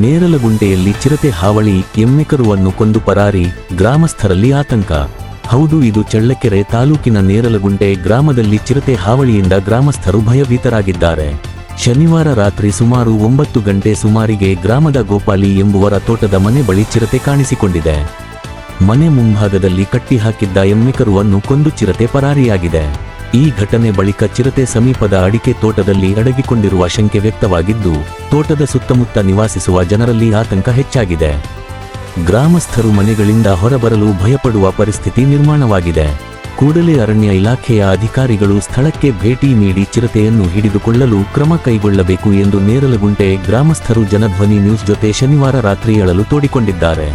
ನೇರಲಗುಂಟೆಯಲ್ಲಿ ಚಿರತೆ ಹಾವಳಿ, ಎಮ್ಮೆಕರುವನ್ನು ಕೊಂದು ಪರಾರಿ, ಗ್ರಾಮಸ್ಥರಲ್ಲಿ ಆತಂಕ. ಹೌದು, ಇದು ಚಳ್ಳಕೆರೆ ತಾಲೂಕಿನ ನೇರಲಗುಂಟೆ ಗ್ರಾಮದಲ್ಲಿ ಚಿರತೆ ಹಾವಳಿಯಿಂದ ಗ್ರಾಮಸ್ಥರು ಭಯಭೀತರಾಗಿದ್ದಾರೆ. ಶನಿವಾರ ರಾತ್ರಿ ಸುಮಾರು 9 ಗಂಟೆ ಸುಮಾರಿಗೆ ಗ್ರಾಮದ ಗೋಪಾಲಿ ಎಂಬುವರ ತೋಟದ ಮನೆ ಬಳಿ ಚಿರತೆ ಕಾಣಿಸಿಕೊಂಡಿದೆ. ಮನೆ ಮುಂಭಾಗದಲ್ಲಿ ಕಟ್ಟಿಹಾಕಿದ್ದ ಎಮ್ಮೆಕರುವನ್ನು ಕೊಂದು ಚಿರತೆ ಪರಾರಿಯಾಗಿದೆ. ಈ ಘಟನೆ ಬಳಿಕ ಚಿರತೆ ಸಮೀಪದ ಅಡಿಕೆ ತೋಟದಲ್ಲಿ ಅಡಗಿಕೊಂಡಿರುವ ಶಂಕೆ ವ್ಯಕ್ತವಾಗಿದ್ದು, ತೋಟದ ಸುತ್ತಮುತ್ತ ನಿವಾಸಿಸುವ ಜನರಲ್ಲಿ ಆತಂಕ ಹೆಚ್ಚಾಗಿದೆ. ಗ್ರಾಮಸ್ಥರು ಮನೆಗಳಿಂದ ಹೊರಬರಲು ಭಯಪಡುವ ಪರಿಸ್ಥಿತಿ ನಿರ್ಮಾಣವಾಗಿದೆ. ಕೂಡಲೇ ಅರಣ್ಯ ಇಲಾಖೆಯ ಅಧಿಕಾರಿಗಳು ಸ್ಥಳಕ್ಕೆ ಭೇಟಿ ನೀಡಿ ಚಿರತೆಯನ್ನು ಹಿಡಿದುಕೊಳ್ಳಲು ಕ್ರಮ ಕೈಗೊಳ್ಳಬೇಕು ಎಂದು ನೇರಲಗುಂಟೆ ಗ್ರಾಮಸ್ಥರು ಜನಧ್ವನಿ ನ್ಯೂಸ್ ಜೊತೆ ಶನಿವಾರ ರಾತ್ರಿ ಅಳಲು ತೋಡಿಕೊಂಡಿದ್ದಾರೆ.